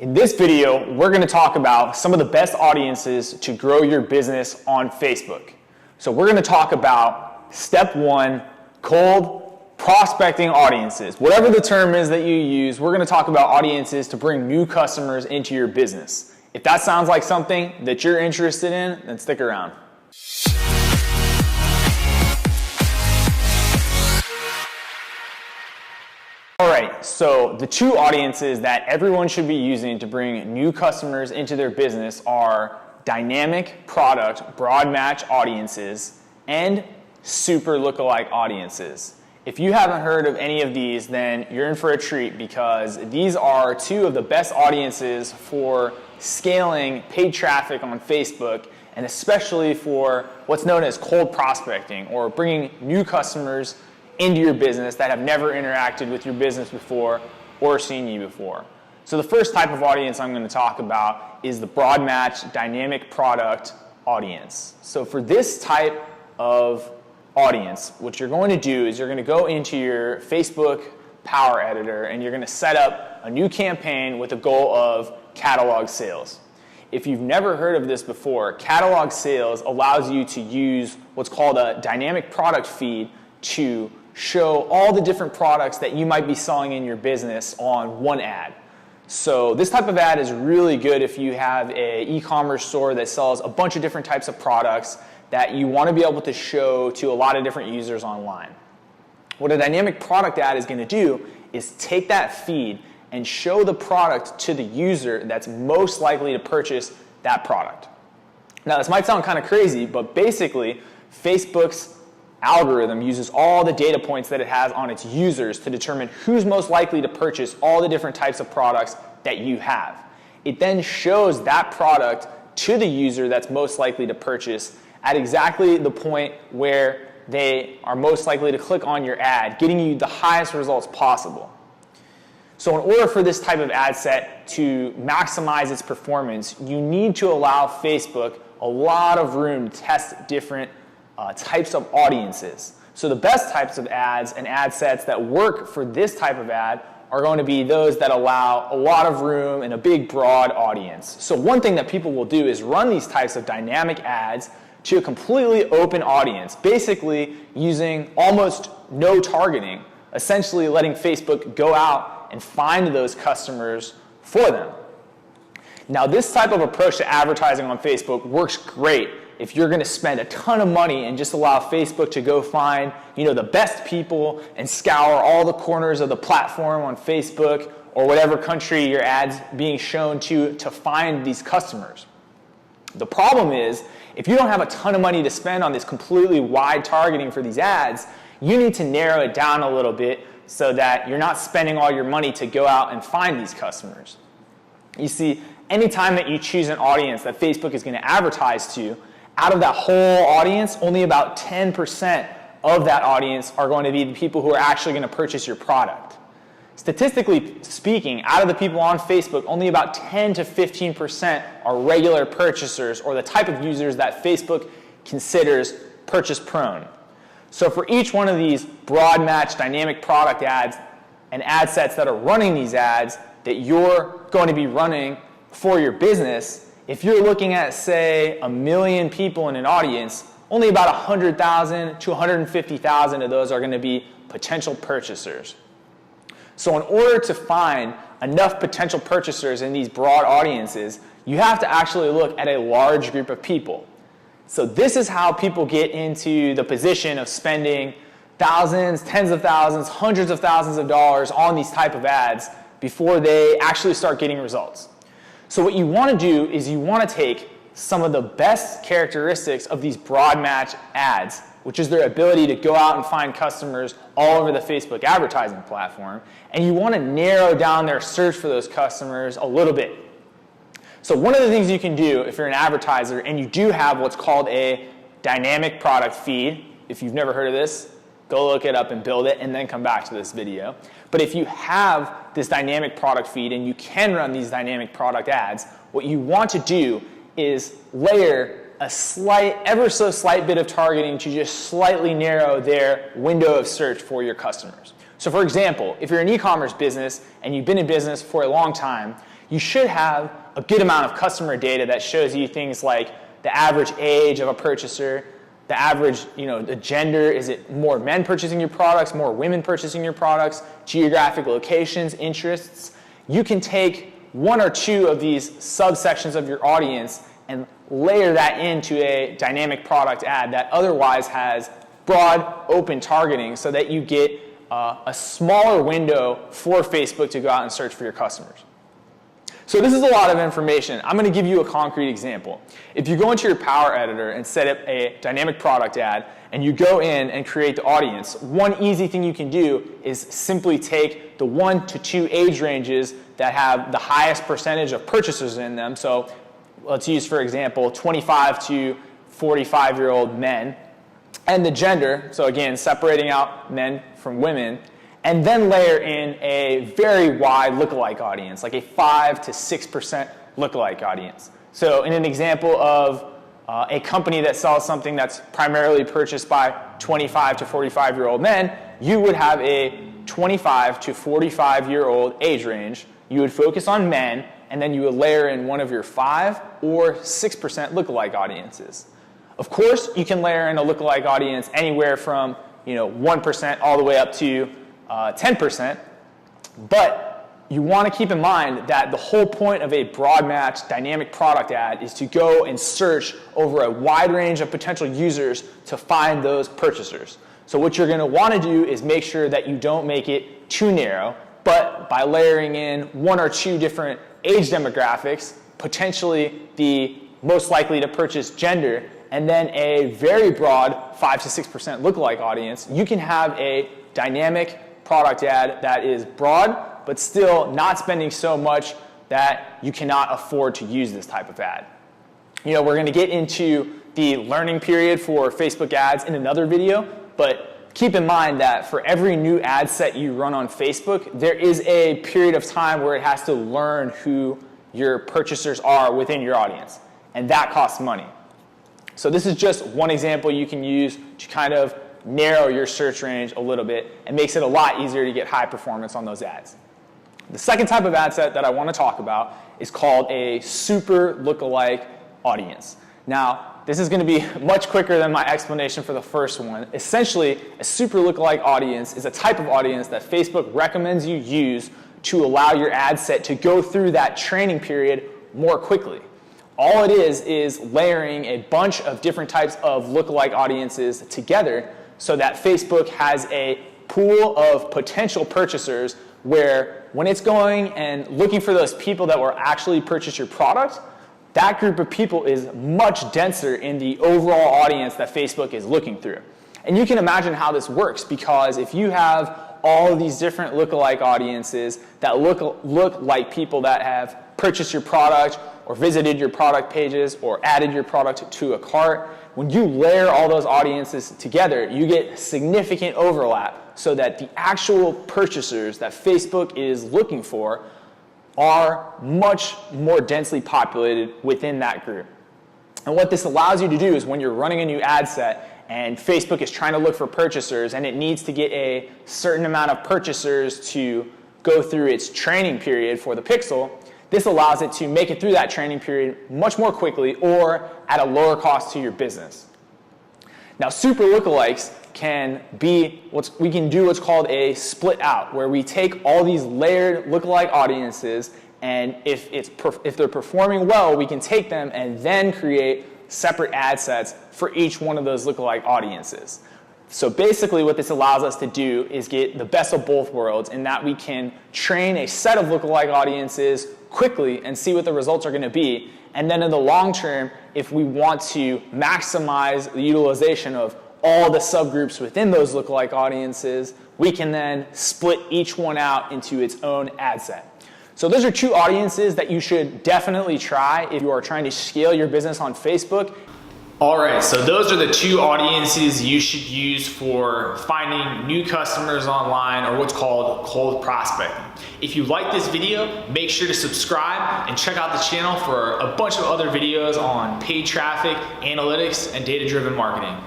In this video, we're going to talk about some of the best audiences to grow your business on Facebook. So we're going to talk about step one, cold prospecting audiences. Whatever the term is that you use, we're going to talk about audiences to bring new customers into your business. If that sounds like something that you're interested in, then stick around. Alright, so the two audiences that everyone should be using to bring new customers into their business are dynamic product broad match audiences and super lookalike audiences. If you haven't heard of any of these, then you're in for a treat because these are two of the best audiences for scaling paid traffic on Facebook, and especially for what's known as cold prospecting, or bringing new customers into your business that have never interacted with your business before or seen you before. So the first type of audience I'm going to talk about is the broad match dynamic product audience. So for this type of audience, what you're going to do is you're going to go into your Facebook Power Editor and you're going to set up a new campaign with a goal of catalog sales. If you've never heard of this before, catalog sales allows you to use what's called a dynamic product feed to show all the different products that you might be selling in your business on one ad. So this type of ad is really good if you have an e-commerce store that sells a bunch of different types of products that you want to be able to show to a lot of different users online. What a dynamic product ad is going to do is take that feed and show the product to the user that's most likely to purchase that product. Now this might sound kind of crazy, but basically Facebook's algorithm uses all the data points that it has on its users to determine who's most likely to purchase all the different types of products that you have. It then shows that product to the user that's most likely to purchase at exactly the point where they are most likely to click on your ad, getting you the highest results possible. So in order for this type of ad set to maximize its performance, you need to allow Facebook a lot of room to test different types of audiences. So the best types of ads and ad sets that work for this type of ad are going to be those that allow a lot of room and a big broad audience. So one thing that people will do is run these types of dynamic ads to a completely open audience, basically using almost no targeting, essentially letting Facebook go out and find those customers for them. Now this type of approach to advertising on Facebook works great if you're going to spend a ton of money and just allow Facebook to go find, the best people and scour all the corners of the platform on Facebook or whatever country your ad's being shown to find these customers. The problem is, if you don't have a ton of money to spend on this completely wide targeting for these ads, you need to narrow it down a little bit so that you're not spending all your money to go out and find these customers. You see, anytime that you choose an audience that Facebook is going to advertise to, out of that whole audience, only about 10% of that audience are going to be the people who are actually going to purchase your product. Statistically speaking, out of the people on Facebook, only about 10 to 15% are regular purchasers, or the type of users that Facebook considers purchase prone. So for each one of these broad match dynamic product ads and ad sets that are running these ads that you're going to be running for your business, if you're looking at, say, 1 million people in an audience, only about 100,000 to 150,000 of those are going to be potential purchasers. So in order to find enough potential purchasers in these broad audiences, you have to actually look at a large group of people. So this is how people get into the position of spending thousands, tens of thousands, hundreds of thousands of dollars on these type of ads before they actually start getting results. So what you want to do is you want to take some of the best characteristics of these broad match ads, which is their ability to go out and find customers all over the Facebook advertising platform, and you want to narrow down their search for those customers a little bit. So one of the things you can do if you're an advertiser and you do have what's called a dynamic product feed, if you've never heard of this, go look it up and build it and then come back to this video. But if you have this dynamic product feed and you can run these dynamic product ads, what you want to do is layer a slight, ever so slight bit of targeting to just slightly narrow their window of search for your customers. So for example, if you're an e-commerce business and you've been in business for a long time, you should have a good amount of customer data that shows you things like the average age of a purchaser, the average, the gender. Is it more men purchasing your products, more women purchasing your products, geographic locations, interests? You can take one or two of these subsections of your audience and layer that into a dynamic product ad that otherwise has broad, open targeting so that you get a smaller window for Facebook to go out and search for your customers. So this is a lot of information. I'm going to give you a concrete example. If you go into your Power Editor and set up a dynamic product ad, and you go in and create the audience, one easy thing you can do is simply take the 1 to 2 age ranges that have the highest percentage of purchasers in them. So let's use, for example, 25 to 45-year-old men, and the gender, so again, separating out men from women, and then layer in a very wide lookalike audience, like a 5 to 6% lookalike audience. So in an example of a company that sells something that's primarily purchased by 25 to 45-year-old men, you would have a 25 to 45-year-old age range. You would focus on men, and then you would layer in one of your 5 or 6% lookalike audiences. Of course, you can layer in a lookalike audience anywhere from 1% all the way up to 10%, but you want to keep in mind that the whole point of a broad match dynamic product ad is to go and search over a wide range of potential users to find those purchasers. So what you're going to want to do is make sure that you don't make it too narrow, but by layering in 1 or 2 different age demographics, potentially the most likely to purchase gender, and then a very broad 5 to 6% lookalike audience, you can have a dynamic product ad that is broad, but still not spending so much that you cannot afford to use this type of ad. We're going to get into the learning period for Facebook ads in another video, but keep in mind that for every new ad set you run on Facebook, there is a period of time where it has to learn who your purchasers are within your audience, and that costs money. So this is just one example you can use to kind of narrow your search range a little bit and makes it a lot easier to get high performance on those ads. The second type of ad set that I want to talk about is called a super lookalike audience. Now, this is going to be much quicker than my explanation for the first one. Essentially, a super lookalike audience is a type of audience that Facebook recommends you use to allow your ad set to go through that training period more quickly. All it is layering a bunch of different types of lookalike audiences together so that Facebook has a pool of potential purchasers where when it's going and looking for those people that will actually purchase your product, that group of people is much denser in the overall audience that Facebook is looking through. And you can imagine how this works, because if you have all of these different lookalike audiences that look like people that have purchased your product or visited your product pages or added your product to a cart, when you layer all those audiences together, you get significant overlap so that the actual purchasers that Facebook is looking for are much more densely populated within that group. And what this allows you to do is when you're running a new ad set and Facebook is trying to look for purchasers and it needs to get a certain amount of purchasers to go through its training period for the pixel, this allows it to make it through that training period much more quickly or at a lower cost to your business. Now, super lookalikes can be we can do what's called a split out, where we take all these layered lookalike audiences, and if they're performing well, we can take them and then create separate ad sets for each one of those lookalike audiences. So basically what this allows us to do is get the best of both worlds, in that we can train a set of lookalike audiences quickly and see what the results are going to be. And then in the long term, if we want to maximize the utilization of all the subgroups within those lookalike audiences, we can then split each one out into its own ad set. So those are 2 audiences that you should definitely try if you are trying to scale your business on Facebook. All right, so those are the 2 audiences you should use for finding new customers online, or what's called cold prospecting. If you like this video, make sure to subscribe and check out the channel for a bunch of other videos on paid traffic, analytics, and data-driven marketing.